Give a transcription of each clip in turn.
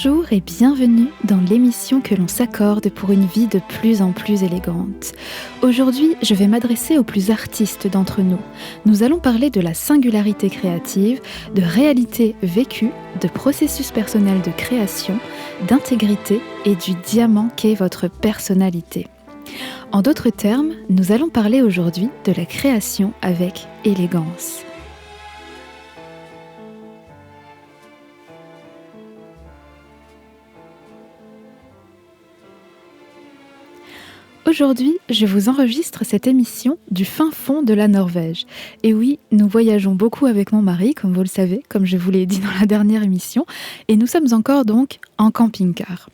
Bonjour et bienvenue dans l'émission que l'on s'accorde pour une vie de plus en plus élégante. Aujourd'hui, je vais m'adresser aux plus artistes d'entre nous. Nous allons parler de la singularité créative, de réalité vécue, de processus personnel de création, d'intégrité et du diamant qu'est votre personnalité. En d'autres termes, nous allons parler aujourd'hui de la création avec élégance. Aujourd'hui, je vous enregistre cette émission du fin fond de la Norvège. Et oui, nous voyageons beaucoup avec mon mari, comme vous le savez, comme je vous l'ai dit dans la dernière émission, et nous sommes encore donc en camping-car.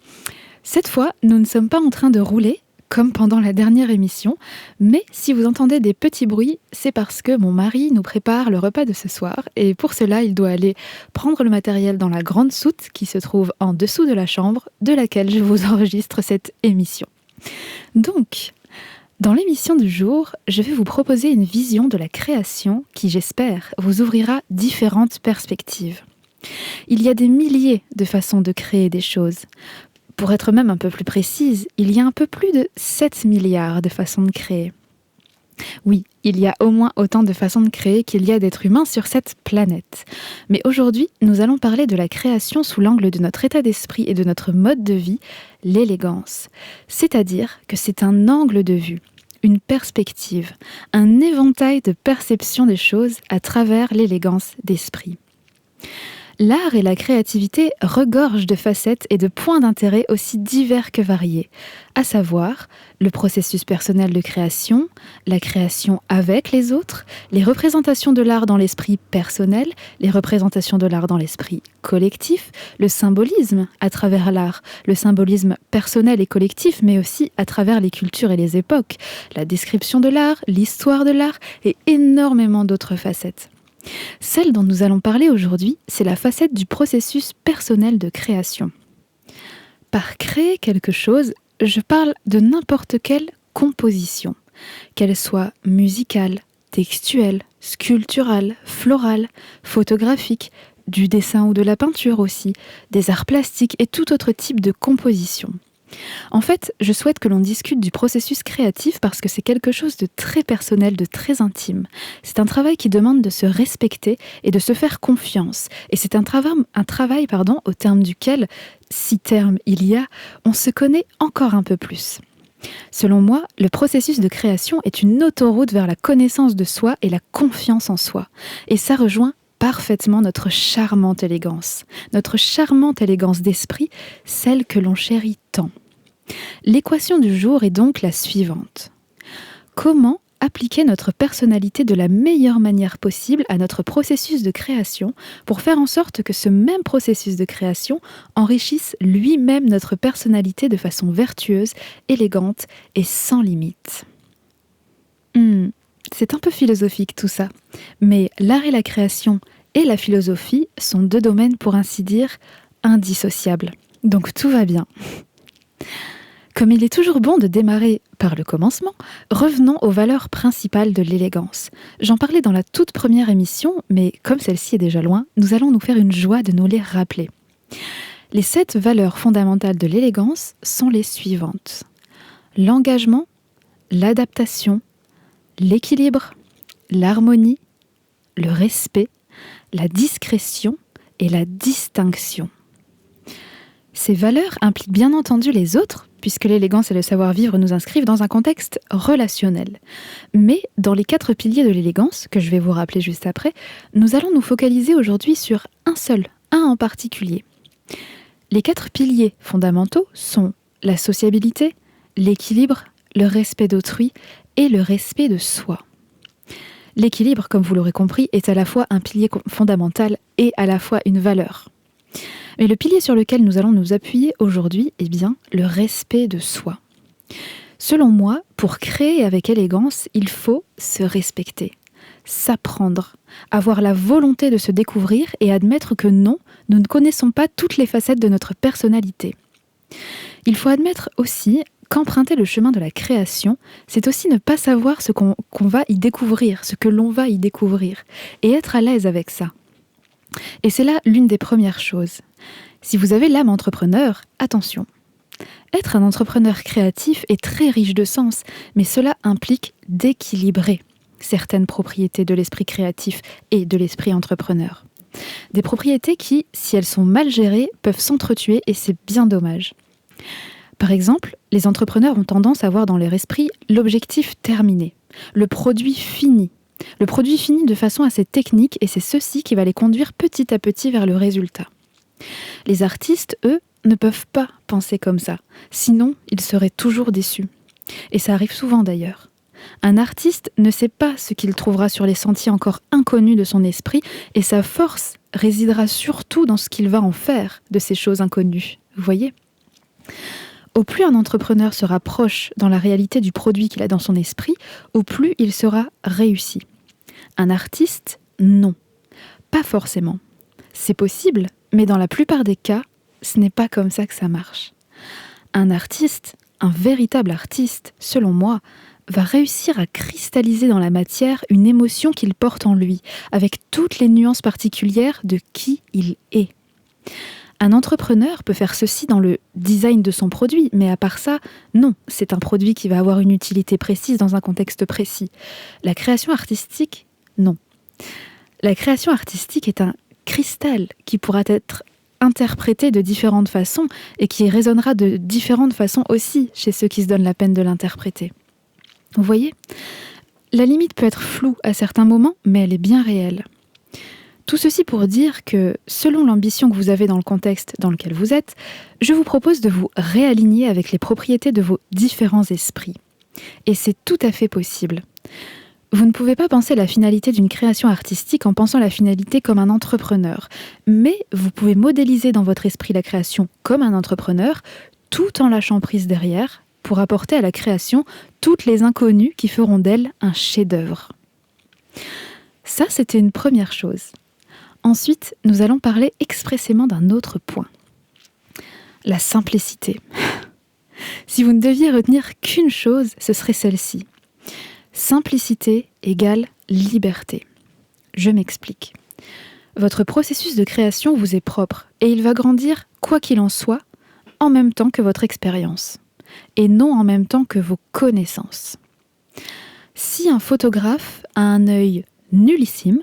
Cette fois, nous ne sommes pas en train de rouler, comme pendant la dernière émission, mais si vous entendez des petits bruits, c'est parce que mon mari nous prépare le repas de ce soir, et pour cela, il doit aller prendre le matériel dans la grande soute qui se trouve en dessous de la chambre de laquelle je vous enregistre cette émission. Donc, dans l'émission du jour, je vais vous proposer une vision de la création qui, j'espère, vous ouvrira différentes perspectives. Il y a des milliers de façons de créer des choses. Pour être même un peu plus précise, il y a un peu plus de 7 milliards de façons de créer. Oui, il y a au moins autant de façons de créer qu'il y a d'êtres humains sur cette planète. Mais aujourd'hui, nous allons parler de la création sous l'angle de notre état d'esprit et de notre mode de vie, l'élégance. C'est-à-dire que c'est un angle de vue, une perspective, un éventail de perception des choses à travers l'élégance d'esprit. L'art et la créativité regorgent de facettes et de points d'intérêt aussi divers que variés, à savoir le processus personnel de création, la création avec les autres, les représentations de l'art dans l'esprit personnel, les représentations de l'art dans l'esprit collectif, le symbolisme à travers l'art, le symbolisme personnel et collectif, mais aussi à travers les cultures et les époques, la description de l'art, l'histoire de l'art et énormément d'autres facettes. Celle dont nous allons parler aujourd'hui, c'est la facette du processus personnel de création. Par créer quelque chose, je parle de n'importe quelle composition, qu'elle soit musicale, textuelle, sculpturale, florale, photographique, du dessin ou de la peinture aussi, des arts plastiques et tout autre type de composition. En fait, je souhaite que l'on discute du processus créatif parce que c'est quelque chose de très personnel, de très intime. C'est un travail qui demande de se respecter et de se faire confiance. Et c'est un travail, au terme duquel, si terme il y a, on se connaît encore un peu plus. Selon moi, le processus de création est une autoroute vers la connaissance de soi et la confiance en soi. Et ça rejoint parfaitement notre charmante élégance d'esprit, celle que l'on chérit tant. L'équation du jour est donc la suivante. Comment appliquer notre personnalité de la meilleure manière possible à notre processus de création pour faire en sorte que ce même processus de création enrichisse lui-même notre personnalité de façon vertueuse, élégante et sans limite. C'est un peu philosophique tout ça, mais l'art et la création et la philosophie sont deux domaines pour ainsi dire indissociables. Donc tout va bien. Comme il est toujours bon de démarrer par le commencement, revenons aux valeurs principales de l'élégance. J'en parlais dans la toute première émission, mais comme celle-ci est déjà loin, nous allons nous faire une joie de nous les rappeler. Les 7 valeurs fondamentales de l'élégance sont les suivantes. L'engagement, l'adaptation, l'équilibre, l'harmonie, le respect, la discrétion et la distinction. Ces valeurs impliquent bien entendu les autres, puisque l'élégance et le savoir-vivre nous inscrivent dans un contexte relationnel. Mais dans les 4 piliers de l'élégance, que je vais vous rappeler juste après, nous allons nous focaliser aujourd'hui sur un en particulier. Les 4 piliers fondamentaux sont la sociabilité, l'équilibre, le respect d'autrui et le respect de soi. L'équilibre, comme vous l'aurez compris, est à la fois un pilier fondamental et à la fois une valeur. Mais le pilier sur lequel nous allons nous appuyer aujourd'hui est bien le respect de soi. Selon moi, pour créer avec élégance, il faut se respecter, s'apprendre, avoir la volonté de se découvrir et admettre que non, nous ne connaissons pas toutes les facettes de notre personnalité. Il faut admettre aussi qu'emprunter le chemin de la création, c'est aussi ne pas savoir ce qu'on va y découvrir, ce que l'on va y découvrir, et être à l'aise avec ça. Et c'est là l'une des premières choses. Si vous avez l'âme entrepreneur, attention. Être un entrepreneur créatif est très riche de sens, mais cela implique d'équilibrer certaines propriétés de l'esprit créatif et de l'esprit entrepreneur. Des propriétés qui, si elles sont mal gérées, peuvent s'entretuer et c'est bien dommage. Par exemple, les entrepreneurs ont tendance à voir dans leur esprit l'objectif terminé, le produit fini. Le produit fini de façon assez technique et c'est ceci qui va les conduire petit à petit vers le résultat. Les artistes, eux, ne peuvent pas penser comme ça, sinon ils seraient toujours déçus. Et ça arrive souvent d'ailleurs. Un artiste ne sait pas ce qu'il trouvera sur les sentiers encore inconnus de son esprit et sa force résidera surtout dans ce qu'il va en faire de ces choses inconnues. Vous voyez ? Au plus un entrepreneur se rapproche dans la réalité du produit qu'il a dans son esprit, au plus il sera réussi. Un artiste, non. Pas forcément. C'est possible, mais dans la plupart des cas, ce n'est pas comme ça que ça marche. Un artiste, un véritable artiste, selon moi, va réussir à cristalliser dans la matière une émotion qu'il porte en lui, avec toutes les nuances particulières de qui il est. Un entrepreneur peut faire ceci dans le design de son produit, mais à part ça, non, c'est un produit qui va avoir une utilité précise dans un contexte précis. La création artistique, non. La création artistique est un cristal qui pourra être interprété de différentes façons et qui résonnera de différentes façons aussi chez ceux qui se donnent la peine de l'interpréter. Vous voyez ? La limite peut être floue à certains moments, mais elle est bien réelle. Tout ceci pour dire que, selon l'ambition que vous avez dans le contexte dans lequel vous êtes, je vous propose de vous réaligner avec les propriétés de vos différents esprits. Et c'est tout à fait possible. Vous ne pouvez pas penser la finalité d'une création artistique en pensant la finalité comme un entrepreneur, mais vous pouvez modéliser dans votre esprit la création comme un entrepreneur, tout en lâchant prise derrière, pour apporter à la création toutes les inconnues qui feront d'elle un chef-d'œuvre. Ça, c'était une première chose. Ensuite, nous allons parler expressément d'un autre point. La simplicité. Si vous ne deviez retenir qu'une chose, ce serait celle-ci. Simplicité égale liberté. Je m'explique. Votre processus de création vous est propre et il va grandir, quoi qu'il en soit, en même temps que votre expérience, et non en même temps que vos connaissances. Si un photographe a un œil nullissime,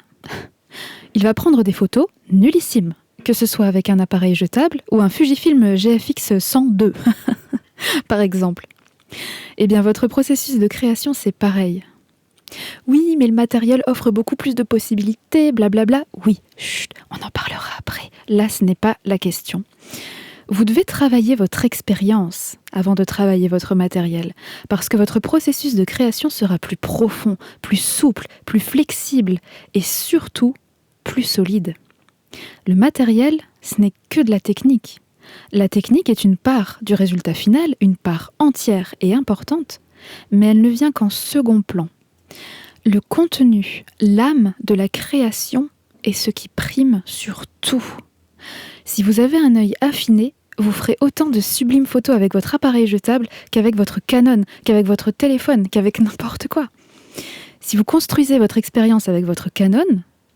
il va prendre des photos nullissimes, que ce soit avec un appareil jetable ou un Fujifilm GFX 102, par exemple. Eh bien, votre processus de création, c'est pareil. Oui, mais le matériel offre beaucoup plus de possibilités, blablabla. Oui, chut, on en parlera après. Là, ce n'est pas la question. Vous devez travailler votre expérience avant de travailler votre matériel, parce que votre processus de création sera plus profond, plus souple, plus flexible et surtout plus solide. Le matériel, ce n'est que de la technique. La technique est une part du résultat final, une part entière et importante, mais elle ne vient qu'en second plan. Le contenu, l'âme de la création est ce qui prime sur tout. Si vous avez un œil affiné, vous ferez autant de sublimes photos avec votre appareil jetable qu'avec votre Canon, qu'avec votre téléphone, qu'avec n'importe quoi. Si vous construisez votre expérience avec votre Canon,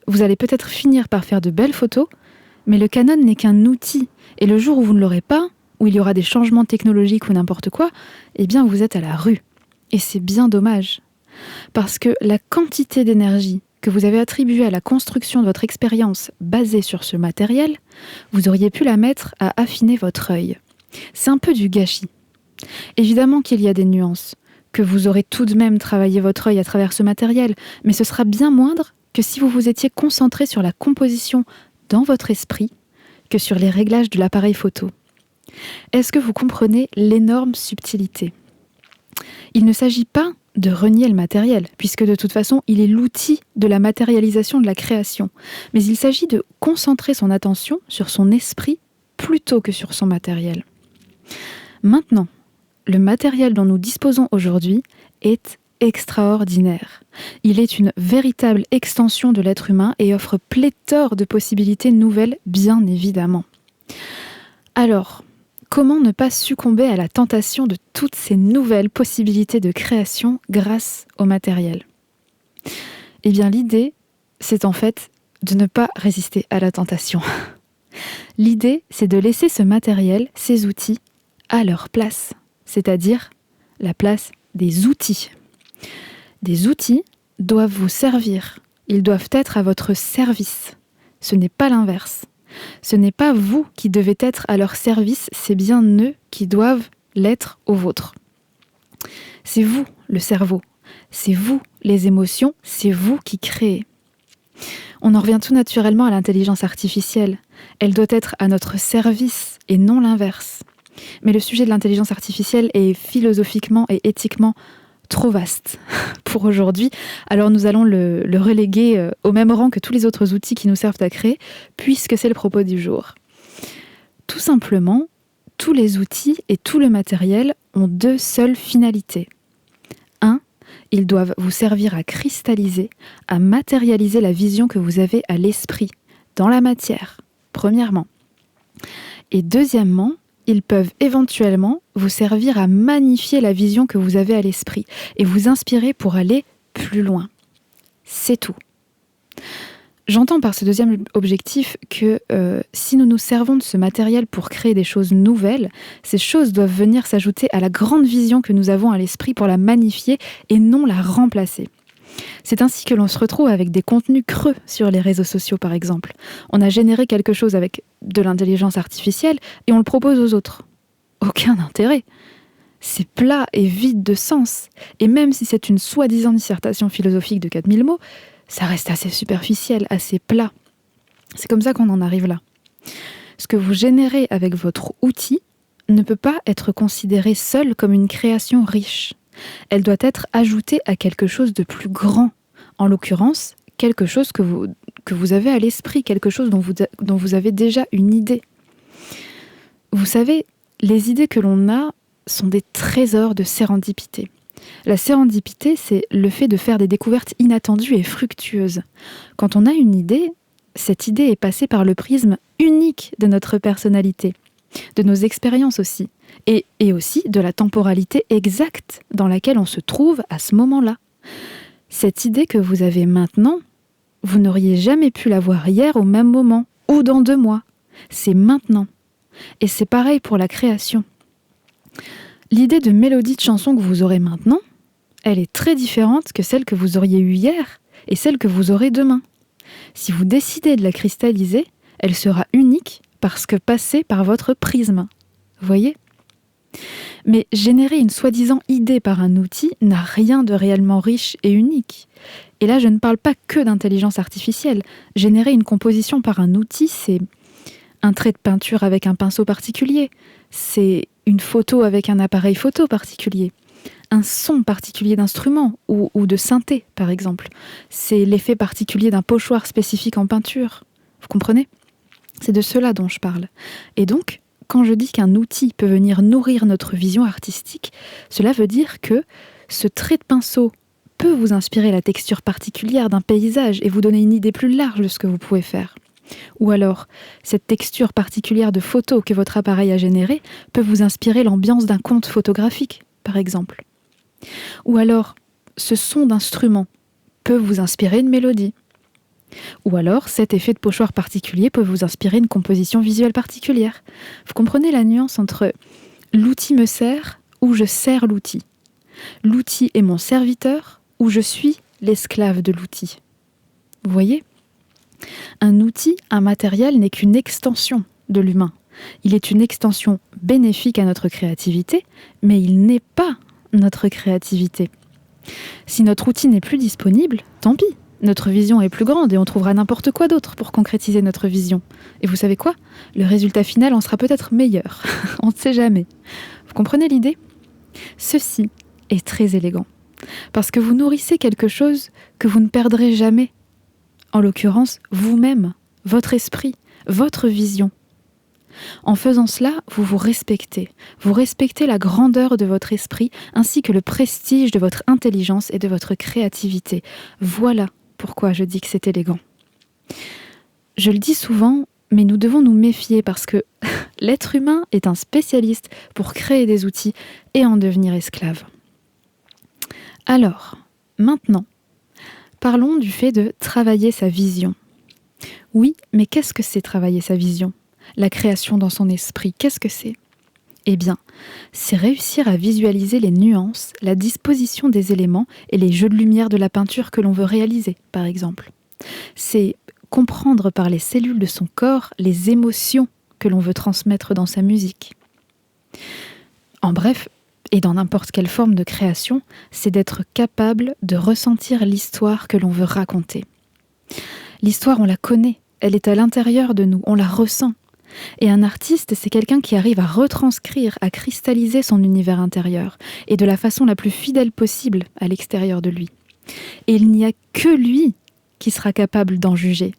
vous allez peut-être finir par faire de belles photos, mais le Canon n'est qu'un outil. Et le jour où vous ne l'aurez pas, où il y aura des changements technologiques ou n'importe quoi, eh bien vous êtes à la rue. Et c'est bien dommage. Parce que la quantité d'énergie que vous avez attribuée à la construction de votre expérience basée sur ce matériel, vous auriez pu la mettre à affiner votre œil. C'est un peu du gâchis. Évidemment qu'il y a des nuances, que vous aurez tout de même travaillé votre œil à travers ce matériel, mais ce sera bien moindre que si vous vous étiez concentré sur la composition dans votre esprit que sur les réglages de l'appareil photo. Est-ce que vous comprenez l'énorme subtilité ? Il ne s'agit pas de renier le matériel, puisque de toute façon, il est l'outil de la matérialisation de la création. Mais il s'agit de concentrer son attention sur son esprit plutôt que sur son matériel. Maintenant, le matériel dont nous disposons aujourd'hui est extraordinaire. Il est une véritable extension de l'être humain et offre pléthore de possibilités nouvelles, bien évidemment. Alors, comment ne pas succomber à la tentation de toutes ces nouvelles possibilités de création grâce au matériel ? Eh bien, l'idée, c'est en fait de ne pas résister à la tentation. L'idée, c'est de laisser ce matériel, ces outils, à leur place, c'est-à-dire la place des outils. Des outils doivent vous servir, ils doivent être à votre service. Ce n'est pas l'inverse. Ce n'est pas vous qui devez être à leur service, c'est bien eux qui doivent l'être au vôtre. C'est vous, le cerveau. C'est vous, les émotions. C'est vous qui créez. On en revient tout naturellement à l'intelligence artificielle. Elle doit être à notre service et non l'inverse. Mais le sujet de l'intelligence artificielle est philosophiquement et éthiquement trop vaste pour aujourd'hui. Alors nous allons le reléguer au même rang que tous les autres outils qui nous servent à créer, puisque c'est le propos du jour. Tout simplement, tous les outils et tout le matériel ont deux seules finalités. 1. Ils doivent vous servir à cristalliser, à matérialiser la vision que vous avez à l'esprit, dans la matière, premièrement. Et deuxièmement, ils peuvent éventuellement vous servir à magnifier la vision que vous avez à l'esprit et vous inspirer pour aller plus loin. C'est tout. J'entends par ce deuxième objectif que si nous nous servons de ce matériel pour créer des choses nouvelles, ces choses doivent venir s'ajouter à la grande vision que nous avons à l'esprit pour la magnifier et non la remplacer. C'est ainsi que l'on se retrouve avec des contenus creux sur les réseaux sociaux, par exemple. On a généré quelque chose avec de l'intelligence artificielle et on le propose aux autres. Aucun intérêt. C'est plat et vide de sens. Et même si c'est une soi-disant dissertation philosophique de 4000 mots, ça reste assez superficiel, assez plat. C'est comme ça qu'on en arrive là. Ce que vous générez avec votre outil ne peut pas être considéré seul comme une création riche. Elle doit être ajoutée à quelque chose de plus grand. En l'occurrence, quelque chose que vous avez à l'esprit, quelque chose dont vous avez déjà une idée. Vous savez, les idées que l'on a sont des trésors de sérendipité. La sérendipité, c'est le fait de faire des découvertes inattendues et fructueuses. Quand on a une idée, cette idée est passée par le prisme unique de notre personnalité, de nos expériences aussi, et aussi de la temporalité exacte dans laquelle on se trouve à ce moment-là. Cette idée que vous avez maintenant, vous n'auriez jamais pu l'avoir hier au même moment, ou dans 2 mois. C'est maintenant. Et c'est pareil pour la création. L'idée de mélodie de chanson que vous aurez maintenant, elle est très différente que celle que vous auriez eue hier et celle que vous aurez demain. Si vous décidez de la cristalliser, elle sera unique parce que passée par votre prisme. Voyez ? Mais générer une soi-disant idée par un outil n'a rien de réellement riche et unique. Et là, je ne parle pas que d'intelligence artificielle. Générer une composition par un outil, c'est un trait de peinture avec un pinceau particulier. C'est une photo avec un appareil photo particulier. Un son particulier d'instrument ou de synthé, par exemple. C'est l'effet particulier d'un pochoir spécifique en peinture. Vous comprenez ? C'est de cela dont je parle. Et donc, quand je dis qu'un outil peut venir nourrir notre vision artistique, cela veut dire que ce trait de pinceau peut vous inspirer la texture particulière d'un paysage et vous donner une idée plus large de ce que vous pouvez faire. Ou alors, cette texture particulière de photo que votre appareil a générée peut vous inspirer l'ambiance d'un conte photographique, par exemple. Ou alors, ce son d'instrument peut vous inspirer une mélodie. Ou alors, cet effet de pochoir particulier peut vous inspirer une composition visuelle particulière. Vous comprenez la nuance entre l'outil me sert ou je sers l'outil. L'outil est mon serviteur ou je suis l'esclave de l'outil. Vous voyez ? Un outil, un matériel n'est qu'une extension de l'humain. Il est une extension bénéfique à notre créativité, mais il n'est pas notre créativité. Si notre outil n'est plus disponible, tant pis. Notre vision est plus grande et on trouvera n'importe quoi d'autre pour concrétiser notre vision. Et vous savez quoi ? Le résultat final en sera peut-être meilleur. On ne sait jamais. Vous comprenez l'idée ? Ceci est très élégant. Parce que vous nourrissez quelque chose que vous ne perdrez jamais. En l'occurrence, vous-même, votre esprit, votre vision. En faisant cela, vous vous respectez. Vous respectez la grandeur de votre esprit ainsi que le prestige de votre intelligence et de votre créativité. Voilà pourquoi je dis que c'est élégant. Je le dis souvent, mais nous devons nous méfier parce que l'être humain est un spécialiste pour créer des outils et en devenir esclave. Alors, maintenant, parlons du fait de travailler sa vision. Oui, mais qu'est-ce que c'est travailler sa vision ? la création dans son esprit, qu'est-ce que c'est ? Eh bien, c'est réussir à visualiser les nuances, la disposition des éléments et les jeux de lumière de la peinture que l'on veut réaliser, par exemple. C'est comprendre par les cellules de son corps les émotions que l'on veut transmettre dans sa musique. En bref, et dans n'importe quelle forme de création, c'est d'être capable de ressentir l'histoire que l'on veut raconter. L'histoire, on la connaît, elle est à l'intérieur de nous, on la ressent. Et un artiste, c'est quelqu'un qui arrive à retranscrire, à cristalliser son univers intérieur, et de la façon la plus fidèle possible à l'extérieur de lui. Et il n'y a que lui qui sera capable d'en juger.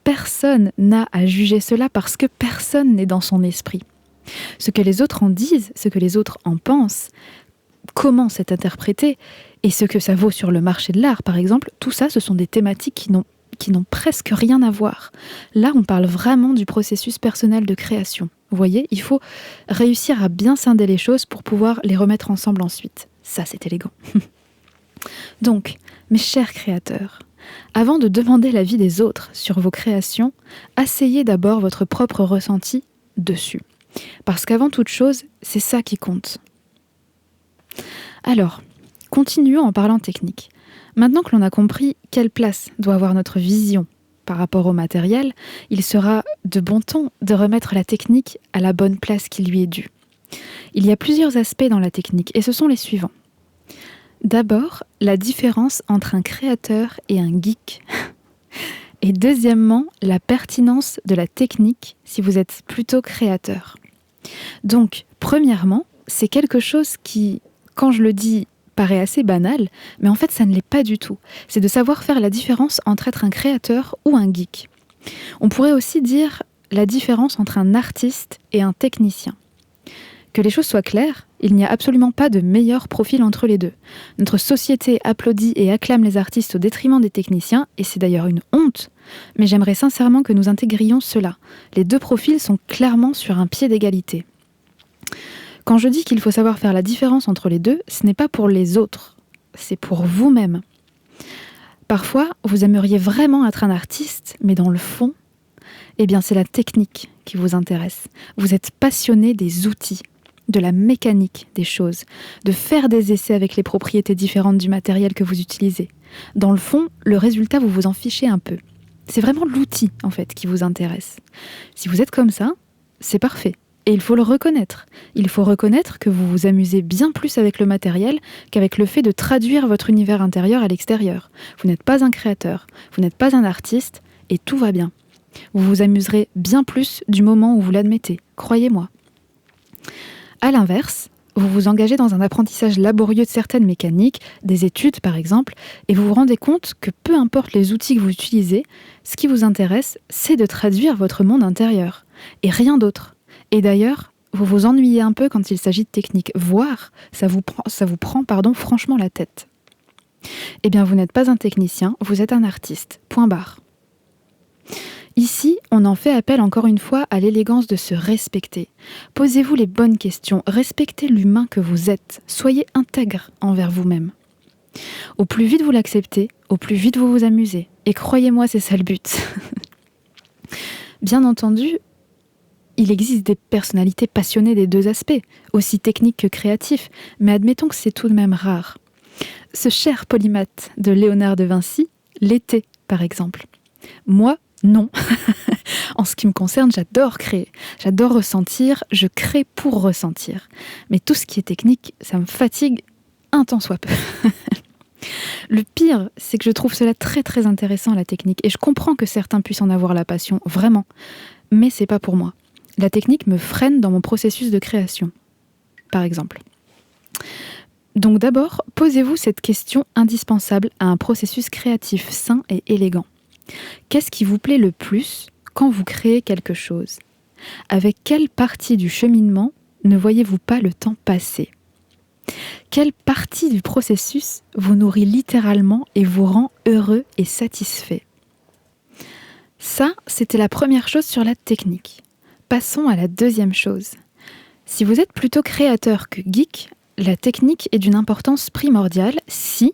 Personne n'a à juger cela parce que personne n'est dans son esprit. Ce que les autres en disent, ce que les autres en pensent, comment c'est interprété, et ce que ça vaut sur le marché de l'art, par exemple, tout ça, ce sont des thématiques qui n'ont presque rien à voir. Là, on parle vraiment du processus personnel de création. Vous voyez, il faut réussir à bien scinder les choses pour pouvoir les remettre ensemble ensuite. Ça, c'est élégant. Donc, mes chers créateurs, avant de demander l'avis des autres sur vos créations, asseyez d'abord votre propre ressenti dessus. Parce qu'avant toute chose, c'est ça qui compte. Alors, continuons en parlant technique. Maintenant que l'on a compris quelle place doit avoir notre vision par rapport au matériel, il sera de bon ton de remettre la technique à la bonne place qui lui est due. Il y a plusieurs aspects dans la technique et ce sont les suivants. D'abord, la différence entre un créateur et un geek. Et deuxièmement, la pertinence de la technique si vous êtes plutôt créateur. Donc, premièrement, c'est quelque chose qui, quand je le dis, paraît assez banal, mais en fait, ça ne l'est pas du tout. C'est de savoir faire la différence entre être un créateur ou un geek. On pourrait aussi dire la différence entre un artiste et un technicien. Que les choses soient claires, il n'y a absolument pas de meilleur profil entre les deux. Notre société applaudit et acclame les artistes au détriment des techniciens, et c'est d'ailleurs une honte, mais j'aimerais sincèrement que nous intégrions cela. Les deux profils sont clairement sur un pied d'égalité. Quand je dis qu'il faut savoir faire la différence entre les deux, ce n'est pas pour les autres, c'est pour vous-même. Parfois, vous aimeriez vraiment être un artiste, mais dans le fond, eh bien c'est la technique qui vous intéresse. Vous êtes passionné des outils, de la mécanique des choses, de faire des essais avec les propriétés différentes du matériel que vous utilisez. Dans le fond, le résultat, vous vous en fichez un peu. C'est vraiment l'outil, en fait, qui vous intéresse. Si vous êtes comme ça, c'est parfait. Et il faut le reconnaître. Il faut reconnaître que vous vous amusez bien plus avec le matériel qu'avec le fait de traduire votre univers intérieur à l'extérieur. Vous n'êtes pas un créateur, vous n'êtes pas un artiste, et tout va bien. Vous vous amuserez bien plus du moment où vous l'admettez, croyez-moi. À l'inverse, vous vous engagez dans un apprentissage laborieux de certaines mécaniques, des études par exemple, et vous vous rendez compte que peu importe les outils que vous utilisez, ce qui vous intéresse, c'est de traduire votre monde intérieur, et rien d'autre. Et d'ailleurs, vous vous ennuyez un peu quand il s'agit de technique, voire ça vous prend franchement la tête. Eh bien, vous n'êtes pas un technicien, vous êtes un artiste. Point barre. Ici, on en fait appel encore une fois à l'élégance de se respecter. Posez-vous les bonnes questions, respectez l'humain que vous êtes, soyez intègre envers vous-même. Au plus vite vous l'acceptez, au plus vite vous vous amusez. Et croyez-moi, c'est ça le but. Bien entendu, il existe des personnalités passionnées des deux aspects, aussi techniques que créatifs, mais admettons que c'est tout de même rare. Ce cher polymathe de Léonard de Vinci l'était, par exemple. Moi, non. En ce qui me concerne, j'adore créer, j'adore ressentir, je crée pour ressentir. Mais tout ce qui est technique, ça me fatigue un tant soit peu. Le pire, c'est que je trouve cela très très intéressant, la technique, et je comprends que certains puissent en avoir la passion, vraiment. Mais c'est pas pour moi. La technique me freine dans mon processus de création, par exemple. Donc d'abord, posez-vous cette question indispensable à un processus créatif sain et élégant. Qu'est-ce qui vous plaît le plus quand vous créez quelque chose ? Avec quelle partie du cheminement ne voyez-vous pas le temps passer ? Quelle partie du processus vous nourrit littéralement et vous rend heureux et satisfait ? Ça, c'était la première chose sur la technique. Passons à la deuxième chose. Si vous êtes plutôt créateur que geek, la technique est d'une importance primordiale si,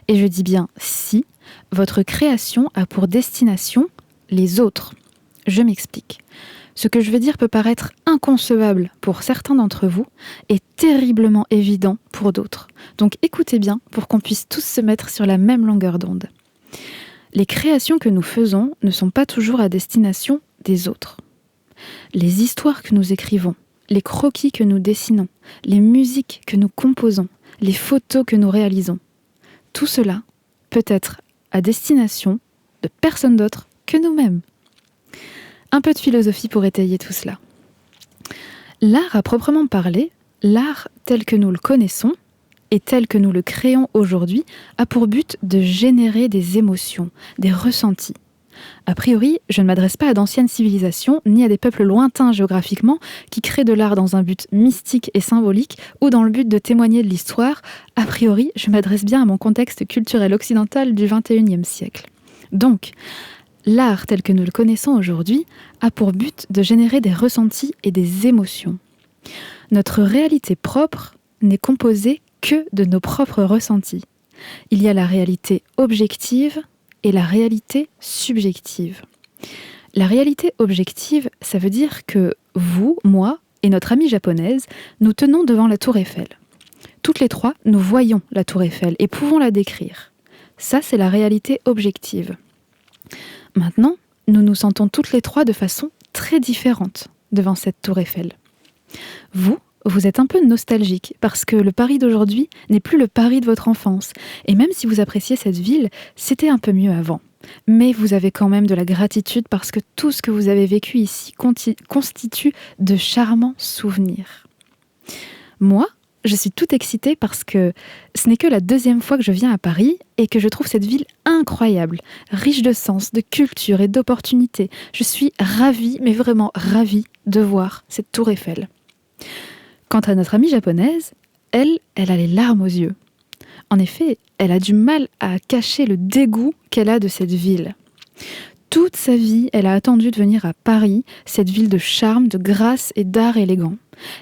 et je dis bien si, votre création a pour destination les autres. Je m'explique. Ce que je vais dire peut paraître inconcevable pour certains d'entre vous et terriblement évident pour d'autres. Donc écoutez bien pour qu'on puisse tous se mettre sur la même longueur d'onde. Les créations que nous faisons ne sont pas toujours à destination des autres. Les histoires que nous écrivons, les croquis que nous dessinons, les musiques que nous composons, les photos que nous réalisons, tout cela peut être à destination de personne d'autre que nous-mêmes. Un peu de philosophie pour étayer tout cela. L'art à proprement parler, l'art tel que nous le connaissons et tel que nous le créons aujourd'hui, a pour but de générer des émotions, des ressentis. A priori, je ne m'adresse pas à d'anciennes civilisations, ni à des peuples lointains géographiquement, qui créent de l'art dans un but mystique et symbolique, ou dans le but de témoigner de l'histoire. A priori, je m'adresse bien à mon contexte culturel occidental du XXIe siècle. Donc, l'art tel que nous le connaissons aujourd'hui a pour but de générer des ressentis et des émotions. Notre réalité propre n'est composée que de nos propres ressentis. Il y a la réalité objective et la réalité subjective. La réalité objective, ça veut dire que vous, moi et notre amie japonaise, nous tenons devant la tour Eiffel. Toutes les trois, nous voyons la tour Eiffel et pouvons la décrire. Ça, c'est la réalité objective. Maintenant, nous nous sentons toutes les trois de façon très différente devant cette tour Eiffel. Vous êtes un peu nostalgique parce que le Paris d'aujourd'hui n'est plus le Paris de votre enfance. Et même si vous appréciez cette ville, c'était un peu mieux avant. Mais vous avez quand même de la gratitude parce que tout ce que vous avez vécu ici constitue de charmants souvenirs. Moi, je suis toute excitée parce que ce n'est que la deuxième fois que je viens à Paris et que je trouve cette ville incroyable, riche de sens, de culture et d'opportunités. Je suis ravie, mais vraiment ravie de voir cette tour Eiffel. Quant à notre amie japonaise, elle a les larmes aux yeux. En effet, elle a du mal à cacher le dégoût qu'elle a de cette ville. Toute sa vie, elle a attendu de venir à Paris, cette ville de charme, de grâce et d'art élégant.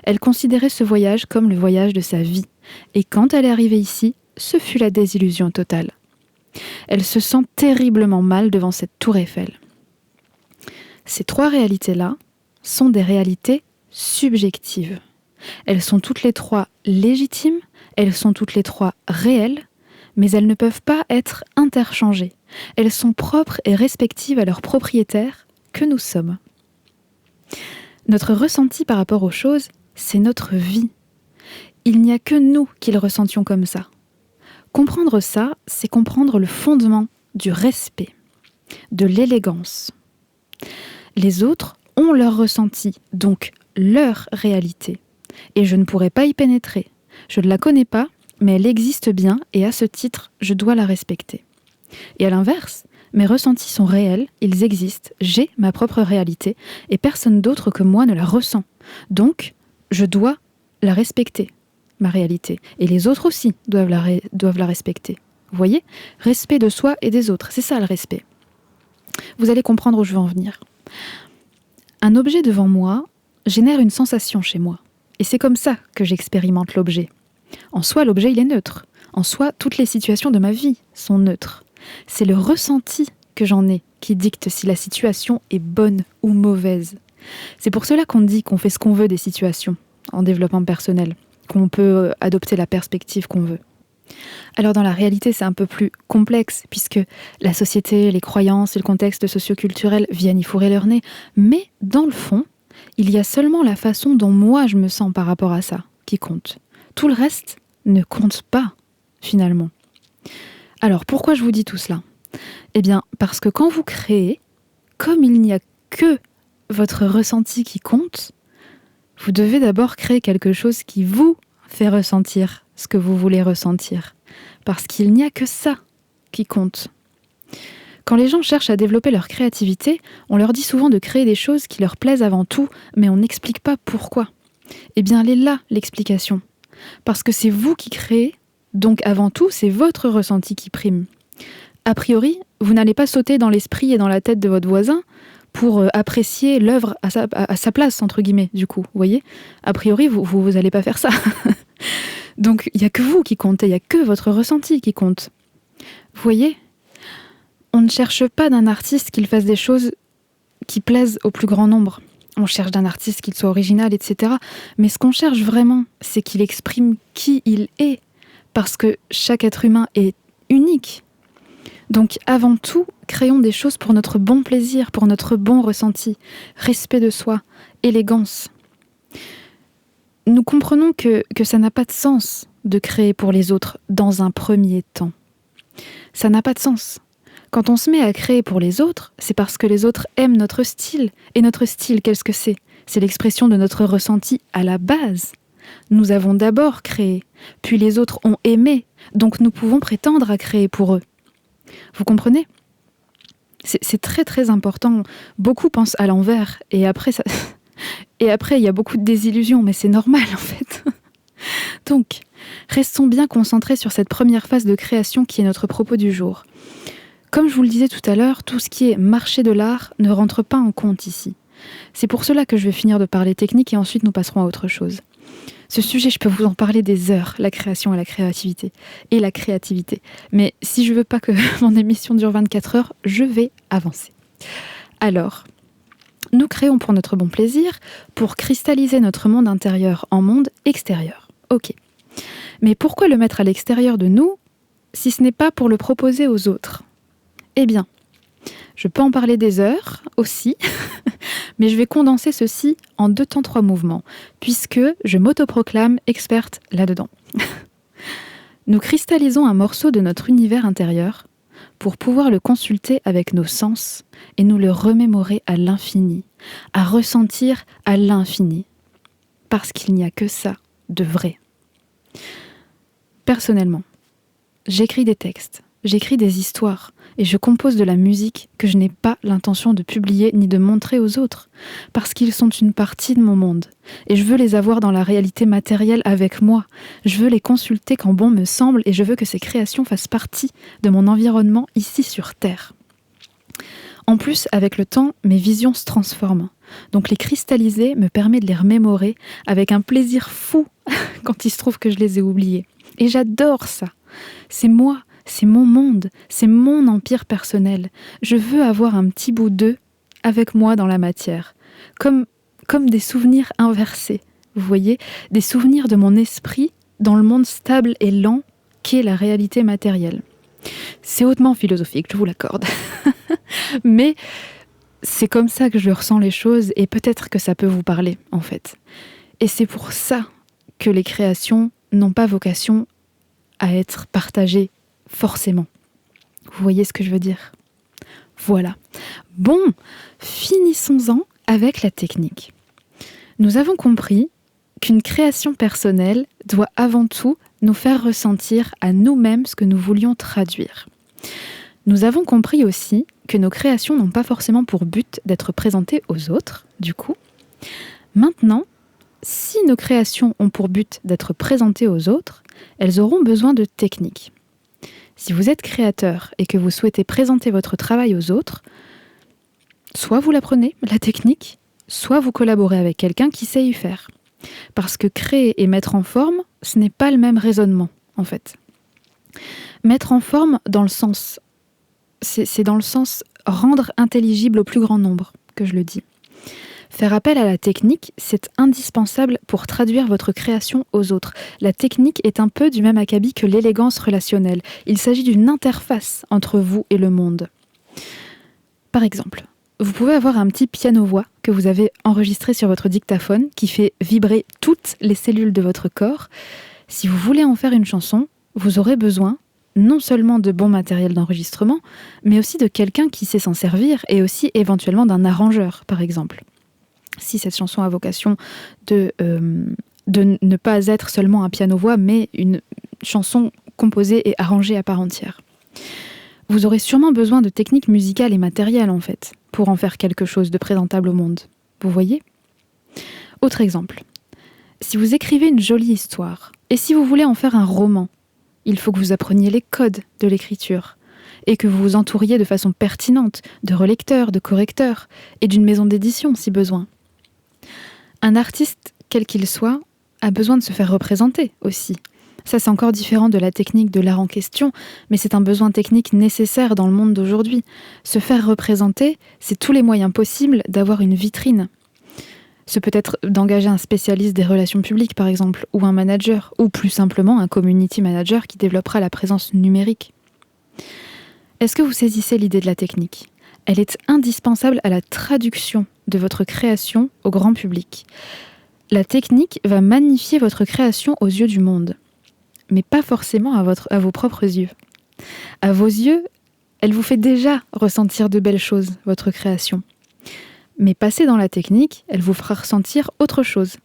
Elle considérait ce voyage comme le voyage de sa vie. Et quand elle est arrivée ici, ce fut la désillusion totale. Elle se sent terriblement mal devant cette tour Eiffel. Ces trois réalités-là sont des réalités subjectives. Elles sont toutes les trois légitimes, elles sont toutes les trois réelles, mais elles ne peuvent pas être interchangées. Elles sont propres et respectives à leurs propriétaires que nous sommes. Notre ressenti par rapport aux choses, c'est notre vie. Il n'y a que nous qui le ressentions comme ça. Comprendre ça, c'est comprendre le fondement du respect, de l'élégance. Les autres ont leur ressenti, donc leur réalité. Et je ne pourrais pas y pénétrer. Je ne la connais pas, mais elle existe bien et à ce titre, je dois la respecter. Et à l'inverse, mes ressentis sont réels, ils existent, j'ai ma propre réalité et personne d'autre que moi ne la ressent. Donc, je dois la respecter, ma réalité. Et les autres aussi doivent la respecter. Vous voyez ? Respect de soi et des autres, c'est ça le respect. Vous allez comprendre où je veux en venir. Un objet devant moi génère une sensation chez moi. Et c'est comme ça que j'expérimente l'objet. En soi, l'objet, il est neutre. En soi, toutes les situations de ma vie sont neutres. C'est le ressenti que j'en ai qui dicte si la situation est bonne ou mauvaise. C'est pour cela qu'on dit qu'on fait ce qu'on veut des situations en développement personnel, qu'on peut adopter la perspective qu'on veut. Alors dans la réalité, c'est un peu plus complexe, puisque la société, les croyances et le contexte socio-culturel viennent y fourrer leur nez. Mais dans le fond, il y a seulement la façon dont moi je me sens par rapport à ça qui compte. Tout le reste ne compte pas, finalement. Alors, pourquoi je vous dis tout cela ? Eh bien, parce que quand vous créez, comme il n'y a que votre ressenti qui compte, vous devez d'abord créer quelque chose qui vous fait ressentir ce que vous voulez ressentir. Parce qu'il n'y a que ça qui compte. Quand les gens cherchent à développer leur créativité, on leur dit souvent de créer des choses qui leur plaisent avant tout, mais on n'explique pas pourquoi. Eh bien, elle est là, l'explication. Parce que c'est vous qui créez, donc avant tout, c'est votre ressenti qui prime. A priori, vous n'allez pas sauter dans l'esprit et dans la tête de votre voisin pour apprécier l'œuvre à sa place, entre guillemets, du coup. Vous voyez ? A priori, vous n'allez pas faire ça. Donc, il n'y a que vous qui comptez, il n'y a que votre ressenti qui compte. Vous voyez ? On ne cherche pas d'un artiste qu'il fasse des choses qui plaisent au plus grand nombre. On cherche d'un artiste qu'il soit original, etc. Mais ce qu'on cherche vraiment, c'est qu'il exprime qui il est, parce que chaque être humain est unique. Donc avant tout, créons des choses pour notre bon plaisir, pour notre bon ressenti, respect de soi, élégance. Nous comprenons que ça n'a pas de sens de créer pour les autres dans un premier temps. Ça n'a pas de sens. Quand on se met à créer pour les autres, c'est parce que les autres aiment notre style. Et notre style, qu'est-ce que c'est ? C'est l'expression de notre ressenti à la base. Nous avons d'abord créé, puis les autres ont aimé, donc nous pouvons prétendre à créer pour eux. Vous comprenez ? C'est très très important. Beaucoup pensent à l'envers, et après, il y a beaucoup de désillusions, mais c'est normal en fait. Donc, restons bien concentrés sur cette première phase de création qui est notre propos du jour. Comme je vous le disais tout à l'heure, tout ce qui est marché de l'art ne rentre pas en compte ici. C'est pour cela que je vais finir de parler technique et ensuite nous passerons à autre chose. Ce sujet, je peux vous en parler des heures, la création et la créativité. Mais si je veux pas que mon émission dure 24 heures, je vais avancer. Alors, nous créons pour notre bon plaisir, pour cristalliser notre monde intérieur en monde extérieur. Ok. Mais pourquoi le mettre à l'extérieur de nous, si ce n'est pas pour le proposer aux autres ? Eh bien, je peux en parler des heures aussi, mais je vais condenser ceci en 2 temps 3 mouvements, puisque je m'autoproclame experte là-dedans. Nous cristallisons un morceau de notre univers intérieur pour pouvoir le consulter avec nos sens et nous le remémorer à l'infini, à ressentir à l'infini, parce qu'il n'y a que ça de vrai. Personnellement, j'écris des textes, j'écris des histoires et je compose de la musique que je n'ai pas l'intention de publier ni de montrer aux autres, parce qu'ils sont une partie de mon monde et je veux les avoir dans la réalité matérielle avec moi. Je veux les consulter quand bon me semble et je veux que ces créations fassent partie de mon environnement ici sur Terre. En plus, avec le temps, mes visions se transforment. Donc les cristalliser me permet de les remémorer avec un plaisir fou quand il se trouve que je les ai oubliées. Et j'adore ça. C'est moi. C'est mon monde, c'est mon empire personnel. Je veux avoir un petit bout d'eux avec moi dans la matière, comme des souvenirs inversés, vous voyez, des souvenirs de mon esprit dans le monde stable et lent qu'est la réalité matérielle. C'est hautement philosophique, je vous l'accorde. Mais c'est comme ça que je ressens les choses et peut-être que ça peut vous parler, en fait. Et c'est pour ça que les créations n'ont pas vocation à être partagées forcément. Vous voyez ce que je veux dire ? Voilà. Bon, finissons-en avec la technique. Nous avons compris qu'une création personnelle doit avant tout nous faire ressentir à nous-mêmes ce que nous voulions traduire. Nous avons compris aussi que nos créations n'ont pas forcément pour but d'être présentées aux autres, du coup. Maintenant, si nos créations ont pour but d'être présentées aux autres, elles auront besoin de techniques. Si vous êtes créateur et que vous souhaitez présenter votre travail aux autres, soit vous l'apprenez, la technique, soit vous collaborez avec quelqu'un qui sait y faire. Parce que créer et mettre en forme, ce n'est pas le même raisonnement, en fait. Mettre en forme dans le sens, c'est dans le sens rendre intelligible au plus grand nombre que je le dis. Faire appel à la technique, c'est indispensable pour traduire votre création aux autres. La technique est un peu du même acabit que l'élégance relationnelle. Il s'agit d'une interface entre vous et le monde. Par exemple, vous pouvez avoir un petit piano-voix que vous avez enregistré sur votre dictaphone qui fait vibrer toutes les cellules de votre corps. Si vous voulez en faire une chanson, vous aurez besoin non seulement de bon matériel d'enregistrement, mais aussi de quelqu'un qui sait s'en servir et aussi éventuellement d'un arrangeur, par exemple. Si cette chanson a vocation de ne pas être seulement un piano-voix, mais une chanson composée et arrangée à part entière. Vous aurez sûrement besoin de techniques musicales et matérielles, en fait, pour en faire quelque chose de présentable au monde. Vous voyez ? Autre exemple. Si vous écrivez une jolie histoire, et si vous voulez en faire un roman, il faut que vous appreniez les codes de l'écriture, et que vous vous entouriez de façon pertinente de relecteurs, de correcteurs, et d'une maison d'édition si besoin. Un artiste, quel qu'il soit, a besoin de se faire représenter aussi. Ça, c'est encore différent de la technique de l'art en question, mais c'est un besoin technique nécessaire dans le monde d'aujourd'hui. Se faire représenter, c'est tous les moyens possibles d'avoir une vitrine. Ce peut être d'engager un spécialiste des relations publiques, par exemple, ou un manager, ou plus simplement un community manager qui développera la présence numérique. Est-ce que vous saisissez l'idée de la technique ? Elle est indispensable à la traduction de votre création au grand public. La technique va magnifier votre création aux yeux du monde, mais pas forcément à vos propres yeux. À vos yeux, elle vous fait déjà ressentir de belles choses, votre création. Mais passée dans la technique, elle vous fera ressentir autre chose.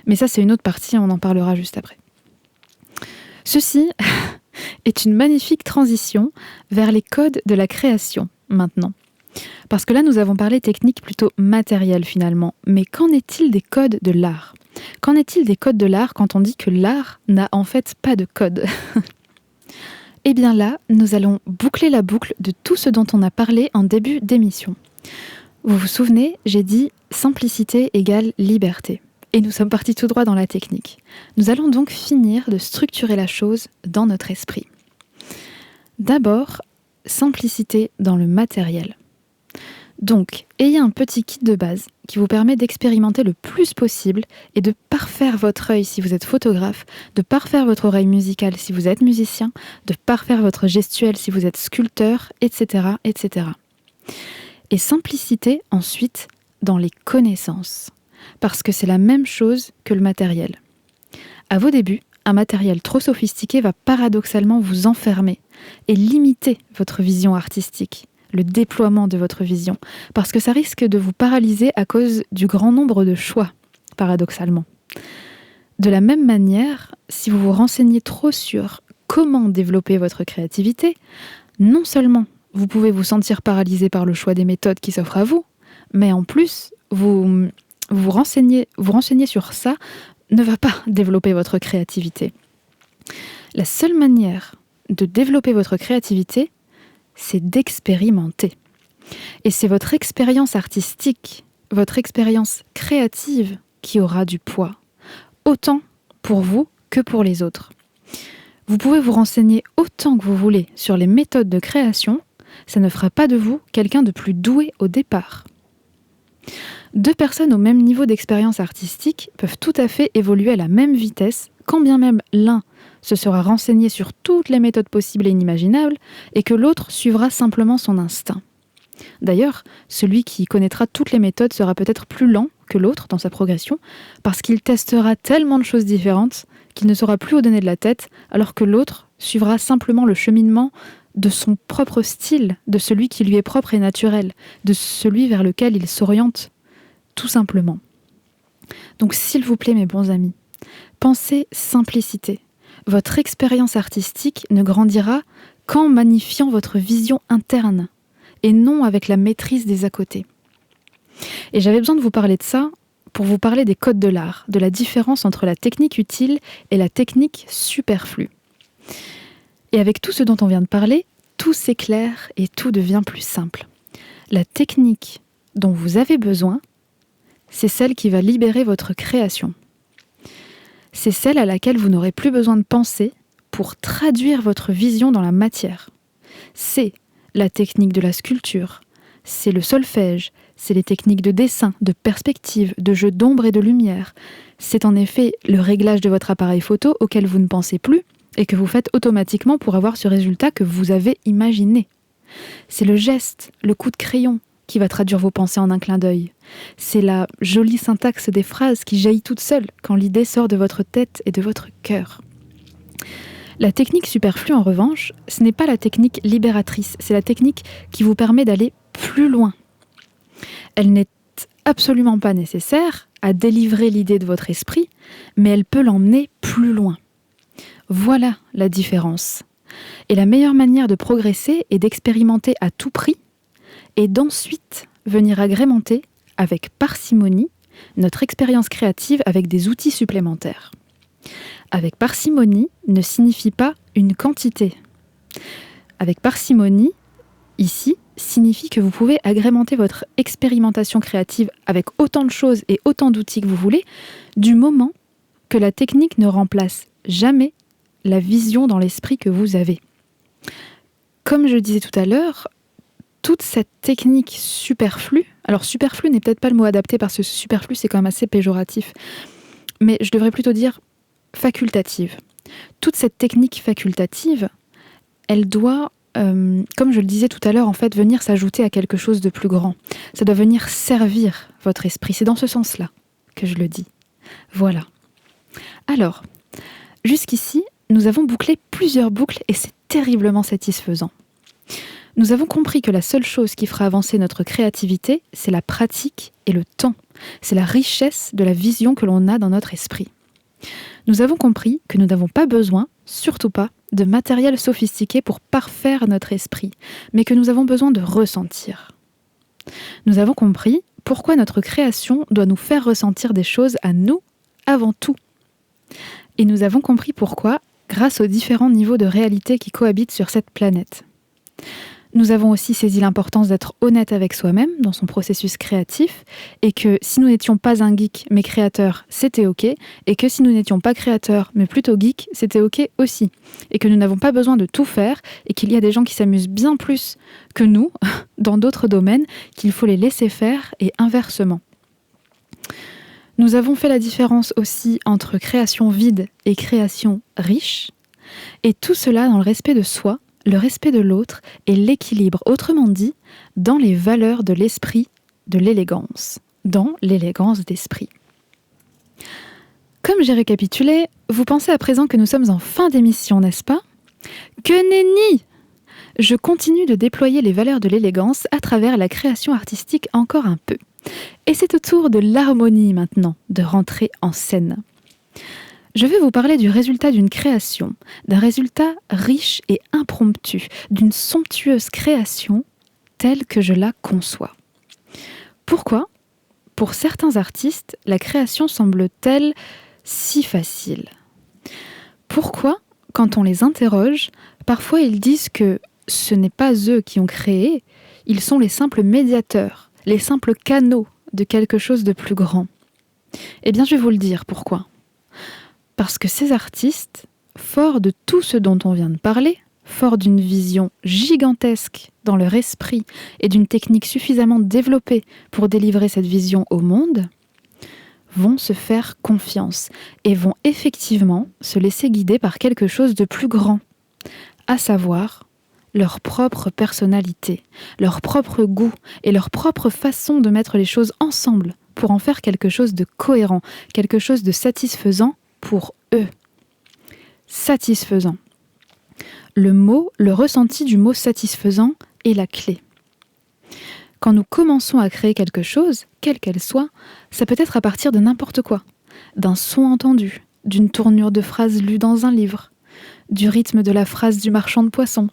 Mais ça, c'est une autre partie, on en parlera juste après. Ceci est une magnifique transition vers les codes de la création, maintenant. Parce que là, nous avons parlé technique plutôt matérielle finalement. Mais qu'en est-il des codes de l'art ? Qu'en est-il des codes de l'art quand on dit que l'art n'a en fait pas de code ? Eh bien là, nous allons boucler la boucle de tout ce dont on a parlé en début d'émission. Vous vous souvenez, j'ai dit simplicité égale liberté. Et nous sommes partis tout droit dans la technique. Nous allons donc finir de structurer la chose dans notre esprit. D'abord, simplicité dans le matériel. Donc, ayez un petit kit de base qui vous permet d'expérimenter le plus possible et de parfaire votre œil si vous êtes photographe, de parfaire votre oreille musicale si vous êtes musicien, de parfaire votre gestuelle si vous êtes sculpteur, etc., etc. Et simplicité ensuite dans les connaissances, parce que c'est la même chose que le matériel. À vos débuts, un matériel trop sophistiqué va paradoxalement vous enfermer et limiter votre vision artistique, le déploiement de votre vision, parce que ça risque de vous paralyser à cause du grand nombre de choix, paradoxalement. De la même manière, si vous vous renseignez trop sur comment développer votre créativité, non seulement vous pouvez vous sentir paralysé par le choix des méthodes qui s'offrent à vous, mais en plus, vous renseigner sur ça ne va pas développer votre créativité. La seule manière de développer votre créativité, c'est d'expérimenter. Et c'est votre expérience artistique, votre expérience créative qui aura du poids, autant pour vous que pour les autres. Vous pouvez vous renseigner autant que vous voulez sur les méthodes de création, ça ne fera pas de vous quelqu'un de plus doué au départ. Deux personnes au même niveau d'expérience artistique peuvent tout à fait évoluer à la même vitesse, quand bien même l'un se sera renseigné sur toutes les méthodes possibles et inimaginables, et que l'autre suivra simplement son instinct. D'ailleurs, celui qui connaîtra toutes les méthodes sera peut-être plus lent que l'autre dans sa progression, parce qu'il testera tellement de choses différentes qu'il ne saura plus où donner de la tête, alors que l'autre suivra simplement le cheminement de son propre style, de celui qui lui est propre et naturel, de celui vers lequel il s'oriente, tout simplement. Donc s'il vous plaît, mes bons amis, pensez simplicité. Votre expérience artistique ne grandira qu'en magnifiant votre vision interne, et non avec la maîtrise des à côté. Et j'avais besoin de vous parler de ça pour vous parler des codes de l'art, de la différence entre la technique utile et la technique superflue. Et avec tout ce dont on vient de parler, tout s'éclaire et tout devient plus simple. La technique dont vous avez besoin, c'est celle qui va libérer votre création. C'est celle à laquelle vous n'aurez plus besoin de penser pour traduire votre vision dans la matière. C'est la technique de la sculpture, c'est le solfège, c'est les techniques de dessin, de perspective, de jeu d'ombre et de lumière. C'est en effet le réglage de votre appareil photo auquel vous ne pensez plus et que vous faites automatiquement pour avoir ce résultat que vous avez imaginé. C'est le geste, le coup de crayon qui va traduire vos pensées en un clin d'œil. C'est la jolie syntaxe des phrases qui jaillit toute seule quand l'idée sort de votre tête et de votre cœur. La technique superflue, en revanche, ce n'est pas la technique libératrice, c'est la technique qui vous permet d'aller plus loin. Elle n'est absolument pas nécessaire à délivrer l'idée de votre esprit, mais elle peut l'emmener plus loin. Voilà la différence. Et la meilleure manière de progresser est d'expérimenter à tout prix et d'ensuite venir agrémenter avec parcimonie notre expérience créative avec des outils supplémentaires. Avec parcimonie ne signifie pas une quantité. Avec parcimonie, ici, signifie que vous pouvez agrémenter votre expérimentation créative avec autant de choses et autant d'outils que vous voulez, du moment que la technique ne remplace jamais la vision dans l'esprit que vous avez. Comme je disais tout à l'heure, toute cette technique superflue, alors superflu n'est peut-être pas le mot adapté parce que superflu c'est quand même assez péjoratif, mais je devrais plutôt dire facultative. Toute cette technique facultative, elle doit, comme je le disais tout à l'heure, en fait, venir s'ajouter à quelque chose de plus grand. Ça doit venir servir votre esprit. C'est dans ce sens-là que je le dis. Voilà. Alors, jusqu'ici, nous avons bouclé plusieurs boucles et c'est terriblement satisfaisant. Nous avons compris que la seule chose qui fera avancer notre créativité, c'est la pratique et le temps. C'est la richesse de la vision que l'on a dans notre esprit. Nous avons compris que nous n'avons pas besoin, surtout pas, de matériel sophistiqué pour parfaire notre esprit, mais que nous avons besoin de ressentir. Nous avons compris pourquoi notre création doit nous faire ressentir des choses à nous avant tout. Et nous avons compris pourquoi, grâce aux différents niveaux de réalité qui cohabitent sur cette planète. Nous avons aussi saisi l'importance d'être honnête avec soi-même dans son processus créatif et que si nous n'étions pas un geek mais créateur, c'était ok, et que si nous n'étions pas créateur mais plutôt geek, c'était ok aussi. Et que nous n'avons pas besoin de tout faire et qu'il y a des gens qui s'amusent bien plus que nous dans d'autres domaines, qu'il faut les laisser faire et inversement. Nous avons fait la différence aussi entre création vide et création riche, et tout cela dans le respect de soi, le respect de l'autre et l'équilibre, autrement dit, dans les valeurs de l'esprit, de l'élégance, dans l'élégance d'esprit. Comme j'ai récapitulé, vous pensez à présent que nous sommes en fin d'émission, n'est-ce pas ? Que nenni ! Je continue de déployer les valeurs de l'élégance à travers la création artistique encore un peu. Et c'est au tour de l'harmonie maintenant, de rentrer en scène. Je vais vous parler du résultat d'une création, d'un résultat riche et impromptu, d'une somptueuse création telle que je la conçois. Pourquoi ? Pour certains artistes, la création semble-t-elle si facile ? Pourquoi, quand on les interroge, parfois ils disent que ce n'est pas eux qui ont créé, ils sont les simples médiateurs, les simples canaux de quelque chose de plus grand ? Eh bien, je vais vous le dire pourquoi. Parce que ces artistes, forts de tout ce dont on vient de parler, forts d'une vision gigantesque dans leur esprit et d'une technique suffisamment développée pour délivrer cette vision au monde, vont se faire confiance et vont effectivement se laisser guider par quelque chose de plus grand, à savoir leur propre personnalité, leur propre goût et leur propre façon de mettre les choses ensemble pour en faire quelque chose de cohérent, quelque chose de satisfaisant pour eux. Satisfaisant. Le ressenti du mot satisfaisant est la clé. Quand nous commençons à créer quelque chose, quelle qu'elle soit, ça peut être à partir de n'importe quoi. D'un son entendu, d'une tournure de phrase lue dans un livre, du rythme de la phrase du marchand de poissons,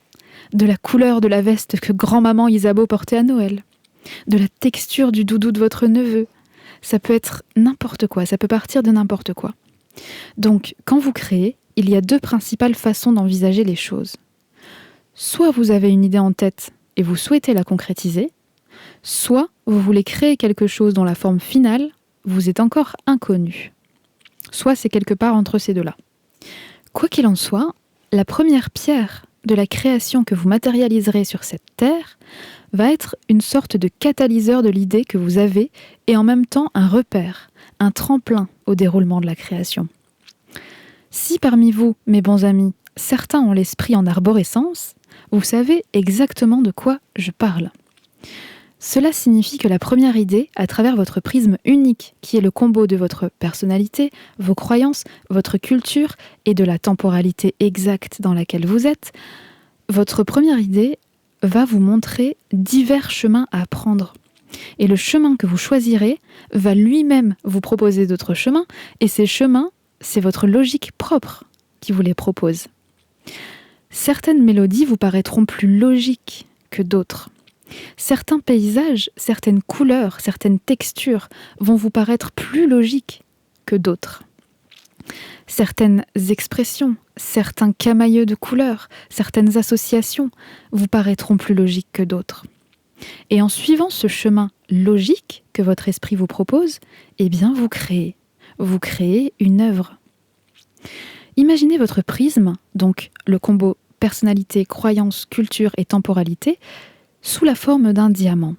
de la couleur de la veste que grand-maman Isabeau portait à Noël, de la texture du doudou de votre neveu. Ça peut être n'importe quoi, ça peut partir de n'importe quoi. Donc, quand vous créez, il y a deux principales façons d'envisager les choses. Soit vous avez une idée en tête et vous souhaitez la concrétiser, soit vous voulez créer quelque chose dont la forme finale vous est encore inconnue. Soit c'est quelque part entre ces deux-là. Quoi qu'il en soit, la première pierre de la création que vous matérialiserez sur cette terre va être une sorte de catalyseur de l'idée que vous avez et en même temps un repère, un tremplin au déroulement de la création. Si parmi vous, mes bons amis, certains ont l'esprit en arborescence, vous savez exactement de quoi je parle. Cela signifie que la première idée, à travers votre prisme unique, qui est le combo de votre personnalité, vos croyances, votre culture et de la temporalité exacte dans laquelle vous êtes, votre première idée va vous montrer divers chemins à prendre. Et le chemin que vous choisirez va lui-même vous proposer d'autres chemins, et ces chemins, c'est votre logique propre qui vous les propose. Certaines mélodies vous paraîtront plus logiques que d'autres. Certains paysages, certaines couleurs, certaines textures vont vous paraître plus logiques que d'autres. Certaines expressions, certains camailleux de couleurs, certaines associations vous paraîtront plus logiques que d'autres. Et en suivant ce chemin logique que votre esprit vous propose, eh bien vous créez une œuvre. Imaginez votre prisme, donc le combo personnalité, croyance, culture et temporalité, sous la forme d'un diamant.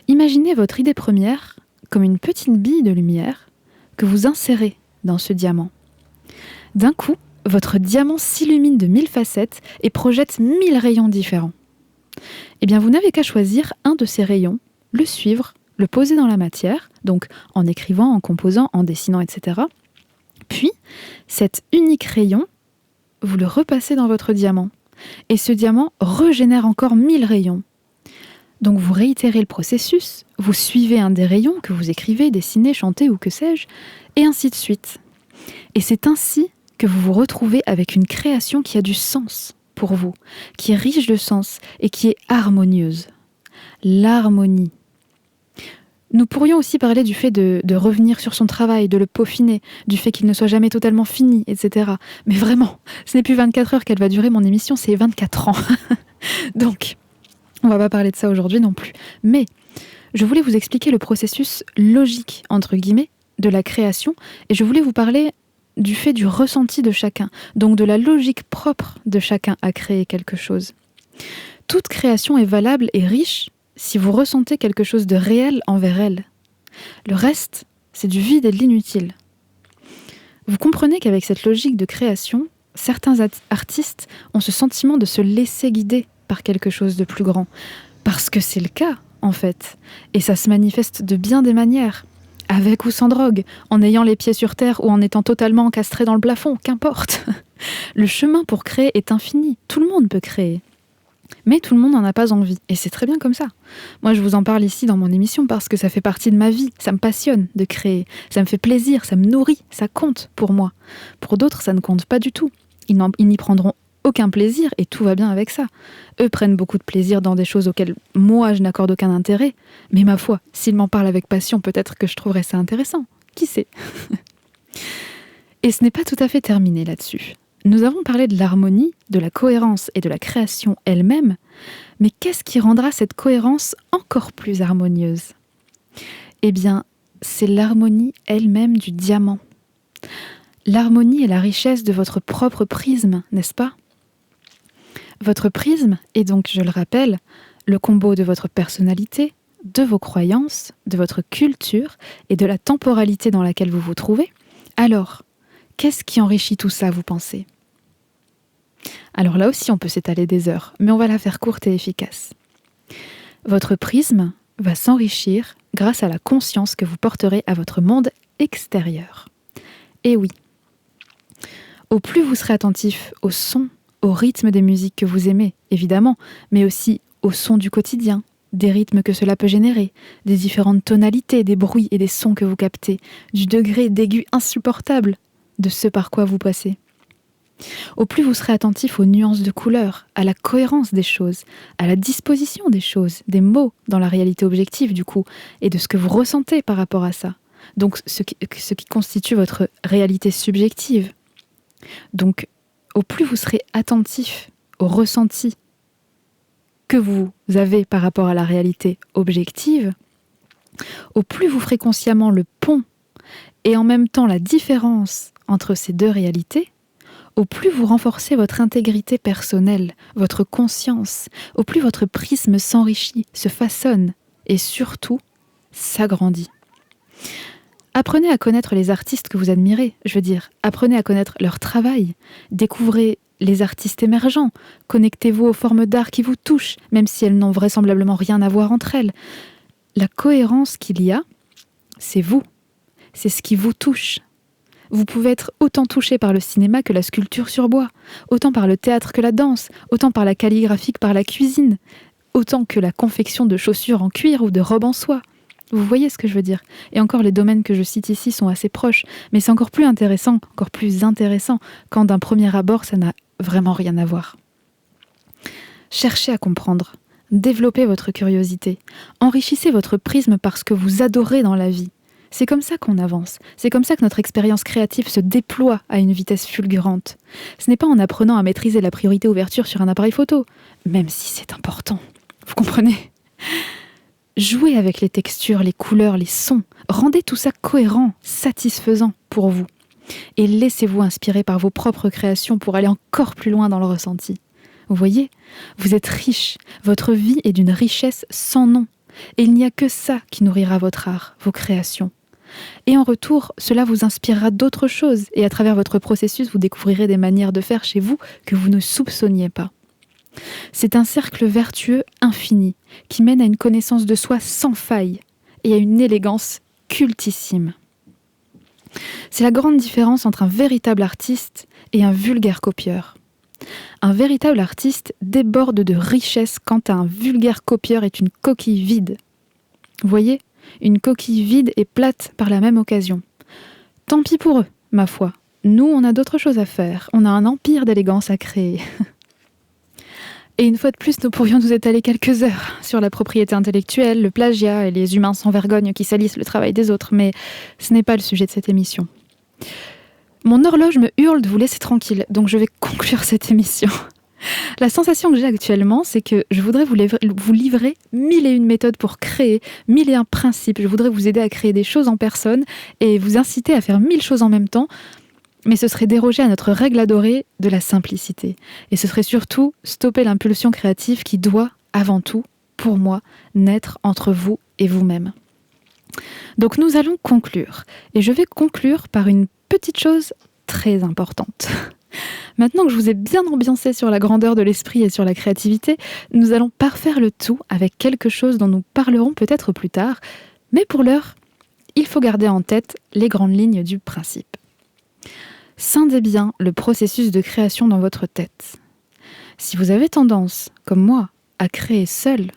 Imaginez votre idée première comme une petite bille de lumière que vous insérez dans ce diamant. D'un coup, votre diamant s'illumine de 1000 facettes et projette 1000 rayons différents. Eh bien, vous n'avez qu'à choisir un de ces rayons, le suivre, le poser dans la matière, donc en écrivant, en composant, en dessinant, etc. Puis, cet unique rayon, vous le repassez dans votre diamant. Et ce diamant régénère encore 1000 rayons. Donc vous réitérez le processus, vous suivez un des rayons que vous écrivez, dessinez, chantez ou que sais-je, et ainsi de suite. Et c'est ainsi que vous vous retrouvez avec une création qui a du sens pour vous, qui est riche de sens et qui est harmonieuse. L'harmonie. Nous pourrions aussi parler du fait de revenir sur son travail, de le peaufiner, du fait qu'il ne soit jamais totalement fini, etc. Mais vraiment, ce n'est plus 24 heures qu'elle va durer mon émission, c'est 24 ans. Donc, on va pas parler de ça aujourd'hui non plus. Mais je voulais vous expliquer le processus logique, entre guillemets, de la création, et je voulais vous parler du fait du ressenti de chacun, donc de la logique propre de chacun à créer quelque chose. Toute création est valable et riche si vous ressentez quelque chose de réel envers elle. Le reste, c'est du vide et de l'inutile. Vous comprenez qu'avec cette logique de création, certains artistes ont ce sentiment de se laisser guider par quelque chose de plus grand. Parce que c'est le cas, en fait. Et ça se manifeste de bien des manières. Avec ou sans drogue, en ayant les pieds sur terre ou en étant totalement encastré dans le plafond, qu'importe. Le chemin pour créer est infini. Tout le monde peut créer. Mais tout le monde n'en a pas envie. Et c'est très bien comme ça. Moi, je vous en parle ici dans mon émission parce que ça fait partie de ma vie. Ça me passionne de créer. Ça me fait plaisir, ça me nourrit, ça compte pour moi. Pour d'autres, ça ne compte pas du tout. Ils n'y prendront aucun plaisir et tout va bien avec ça. Eux prennent beaucoup de plaisir dans des choses auxquelles moi, je n'accorde aucun intérêt. Mais ma foi, s'ils m'en parlent avec passion, peut-être que je trouverais ça intéressant. Qui sait? Et ce n'est pas tout à fait terminé là-dessus. Nous avons parlé de l'harmonie, de la cohérence et de la création elle-même, mais qu'est-ce qui rendra cette cohérence encore plus harmonieuse? Eh bien, c'est l'harmonie elle-même du diamant. L'harmonie est la richesse de votre propre prisme, n'est-ce pas? Votre prisme est donc, je le rappelle, le combo de votre personnalité, de vos croyances, de votre culture et de la temporalité dans laquelle vous vous trouvez. Alors, qu'est-ce qui enrichit tout ça, vous pensez? Alors là aussi, on peut s'étaler des heures, mais on va la faire courte et efficace. Votre prisme va s'enrichir grâce à la conscience que vous porterez à votre monde extérieur. Et oui, au plus vous serez attentif au son, au rythme des musiques que vous aimez, évidemment, mais aussi au son du quotidien, des rythmes que cela peut générer, des différentes tonalités, des bruits et des sons que vous captez, du degré d'aigu insupportable de ce par quoi vous passez. Au plus vous serez attentif aux nuances de couleurs, à la cohérence des choses, à la disposition des choses, des mots dans la réalité objective du coup, et de ce que vous ressentez par rapport à ça. Donc ce qui constitue votre réalité subjective. Donc au plus vous serez attentif au ressenti que vous avez par rapport à la réalité objective, au plus vous ferez consciemment le pont et en même temps la différence entre ces deux réalités, au plus vous renforcez votre intégrité personnelle, votre conscience, au plus votre prisme s'enrichit, se façonne et surtout s'agrandit. Apprenez à connaître les artistes que vous admirez, apprenez à connaître leur travail, découvrez les artistes émergents, connectez-vous aux formes d'art qui vous touchent, même si elles n'ont vraisemblablement rien à voir entre elles. La cohérence qu'il y a, c'est vous, c'est ce qui vous touche. Vous pouvez être autant touché par le cinéma que la sculpture sur bois, autant par le théâtre que la danse, autant par la calligraphie que par la cuisine, autant que la confection de chaussures en cuir ou de robes en soie. Vous voyez ce que je veux dire? Et encore, les domaines que je cite ici sont assez proches, mais c'est encore plus intéressant quand d'un premier abord, ça n'a vraiment rien à voir. Cherchez à comprendre, développez votre curiosité, enrichissez votre prisme par ce que vous adorez dans la vie. C'est comme ça qu'on avance, c'est comme ça que notre expérience créative se déploie à une vitesse fulgurante. Ce n'est pas en apprenant à maîtriser la priorité ouverture sur un appareil photo, même si c'est important. Vous comprenez? Jouez avec les textures, les couleurs, les sons. Rendez tout ça cohérent, satisfaisant pour vous. Et laissez-vous inspirer par vos propres créations pour aller encore plus loin dans le ressenti. Vous voyez, vous êtes riche, votre vie est d'une richesse sans nom. Et il n'y a que ça qui nourrira votre art, vos créations. Et en retour, cela vous inspirera d'autres choses, et à travers votre processus, vous découvrirez des manières de faire chez vous que vous ne soupçonniez pas. C'est un cercle vertueux infini, qui mène à une connaissance de soi sans faille, et à une élégance cultissime. C'est la grande différence entre un véritable artiste et un vulgaire copieur. Un véritable artiste déborde de richesse quand un vulgaire copieur est une coquille vide. Vous voyez, une coquille vide et plate par la même occasion. Tant pis pour eux, ma foi. Nous, on a d'autres choses à faire. On a un empire d'élégance à créer. Et une fois de plus, nous pourrions nous étaler quelques heures sur la propriété intellectuelle, le plagiat et les humains sans vergogne qui salissent le travail des autres, mais ce n'est pas le sujet de cette émission. Mon horloge me hurle de vous laisser tranquille, donc je vais conclure cette émission. La sensation que j'ai actuellement, c'est que je voudrais vous livrer 1001 méthodes pour créer, 1001 principes. Je voudrais vous aider à créer des choses en personne et vous inciter à faire 1000 choses en même temps. Mais ce serait déroger à notre règle adorée de la simplicité. Et ce serait surtout stopper l'impulsion créative qui doit, avant tout, pour moi, naître entre vous et vous-même. Donc nous allons conclure. Et je vais conclure par une petite chose très importante. Maintenant que je vous ai bien ambiancé sur la grandeur de l'esprit et sur la créativité, nous allons parfaire le tout avec quelque chose dont nous parlerons peut-être plus tard. Mais pour l'heure, il faut garder en tête les grandes lignes du principe. Scindez bien le processus de création dans votre tête. Si vous avez tendance, comme moi, à créer seul,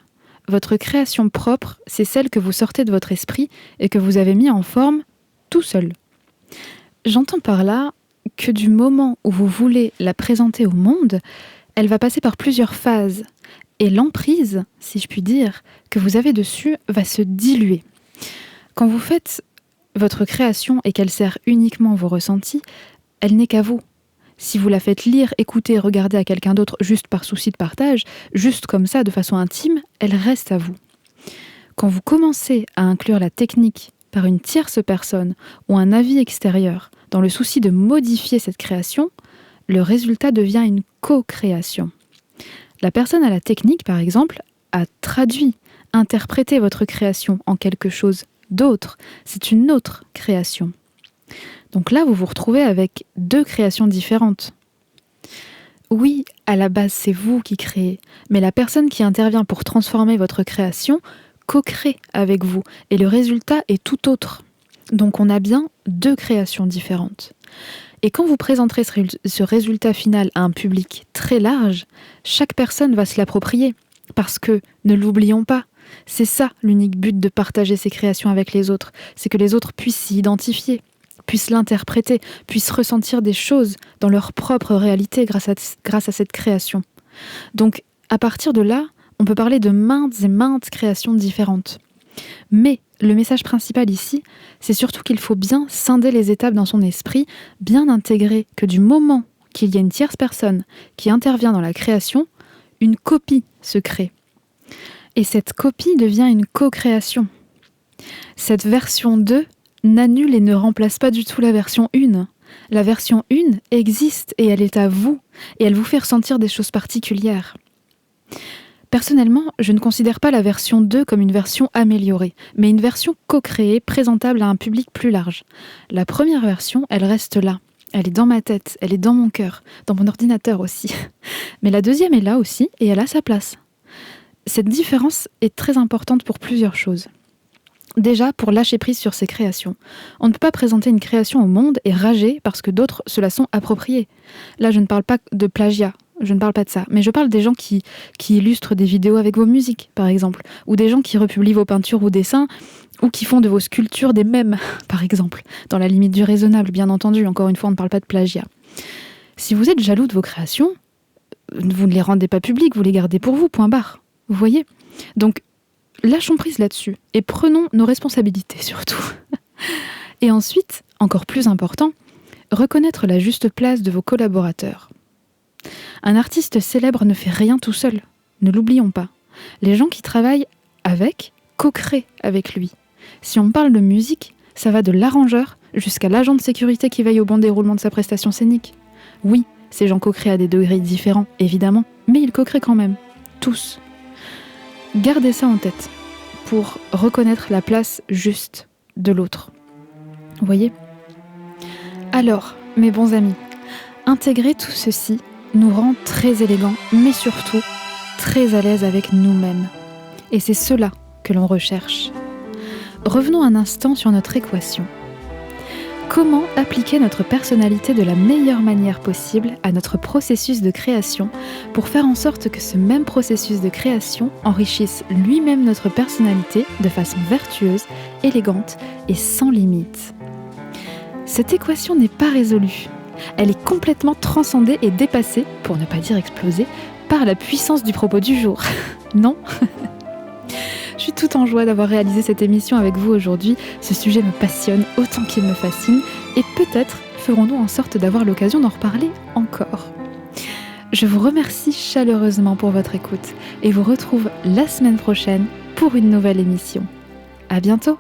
votre création propre, c'est celle que vous sortez de votre esprit et que vous avez mis en forme tout seul. J'entends par là que du moment où vous voulez la présenter au monde, elle va passer par plusieurs phases. Et l'emprise, si je puis dire, que vous avez dessus va se diluer. Quand vous faites votre création et qu'elle sert uniquement vos ressentis, elle n'est qu'à vous. Si vous la faites lire, écouter, regarder à quelqu'un d'autre juste par souci de partage, juste comme ça, de façon intime, elle reste à vous. Quand vous commencez à inclure la technique par une tierce personne ou un avis extérieur, dans le souci de modifier cette création, le résultat devient une co-création. La personne à la technique, par exemple, a traduit, interprété votre création en quelque chose d'autre. C'est une autre création. Donc là, vous vous retrouvez avec deux créations différentes. Oui, à la base, c'est vous qui créez, mais la personne qui intervient pour transformer votre création co-crée avec vous, et le résultat est tout autre. Donc on a bien deux créations différentes. Et quand vous présenterez ce résultat final à un public très large, chaque personne va se l'approprier. Parce que, ne l'oublions pas, c'est ça l'unique but de partager ses créations avec les autres, c'est que les autres puissent s'y identifier, puissent l'interpréter, puissent ressentir des choses dans leur propre réalité grâce à cette création. Donc, à partir de là, on peut parler de maintes et maintes créations différentes. Mais le message principal ici, c'est surtout qu'il faut bien scinder les étapes dans son esprit, bien intégrer que du moment qu'il y a une tierce personne qui intervient dans la création, une copie se crée. Et cette copie devient une co-création. Cette version 2 n'annule et ne remplace pas du tout la version 1. La version 1 existe et elle est à vous, et elle vous fait ressentir des choses particulières. Personnellement, je ne considère pas la version 2 comme une version améliorée, mais une version co-créée, présentable à un public plus large. La première version, elle reste là. Elle est dans ma tête, elle est dans mon cœur, dans mon ordinateur aussi. Mais la deuxième est là aussi, et elle a sa place. Cette différence est très importante pour plusieurs choses. Déjà, pour lâcher prise sur ses créations. On ne peut pas présenter une création au monde et rager parce que d'autres se la sont appropriées. Là, je ne parle pas de plagiat, je ne parle pas de ça, mais je parle des gens qui illustrent des vidéos avec vos musiques, par exemple, ou des gens qui republient vos peintures ou dessins, ou qui font de vos sculptures des mèmes, par exemple, dans la limite du raisonnable, bien entendu. Encore une fois, on ne parle pas de plagiat. Si vous êtes jaloux de vos créations, vous ne les rendez pas publiques, vous les gardez pour vous, point barre. Vous voyez ? Donc, lâchons prise là-dessus et prenons nos responsabilités surtout. Et ensuite, encore plus important, reconnaître la juste place de vos collaborateurs. Un artiste célèbre ne fait rien tout seul, ne l'oublions pas. Les gens qui travaillent avec co-créent avec lui. Si on parle de musique, ça va de l'arrangeur jusqu'à l'agent de sécurité qui veille au bon déroulement de sa prestation scénique. Oui, ces gens co-créent à des degrés différents, évidemment, mais ils coqueraient quand même, tous. Gardez ça en tête pour reconnaître la place juste de l'autre. Vous voyez ? Alors, mes bons amis, intégrer tout ceci nous rend très élégants, mais surtout très à l'aise avec nous-mêmes. Et c'est cela que l'on recherche. Revenons un instant sur notre équation. Comment appliquer notre personnalité de la meilleure manière possible à notre processus de création pour faire en sorte que ce même processus de création enrichisse lui-même notre personnalité de façon vertueuse, élégante et sans limite ? Cette équation n'est pas résolue. Elle est complètement transcendée et dépassée, pour ne pas dire explosée, par la puissance du propos du jour. Non ? Je suis tout en joie d'avoir réalisé cette émission avec vous aujourd'hui. Ce sujet me passionne autant qu'il me fascine et peut-être ferons-nous en sorte d'avoir l'occasion d'en reparler encore. Je vous remercie chaleureusement pour votre écoute et vous retrouve la semaine prochaine pour une nouvelle émission. À bientôt!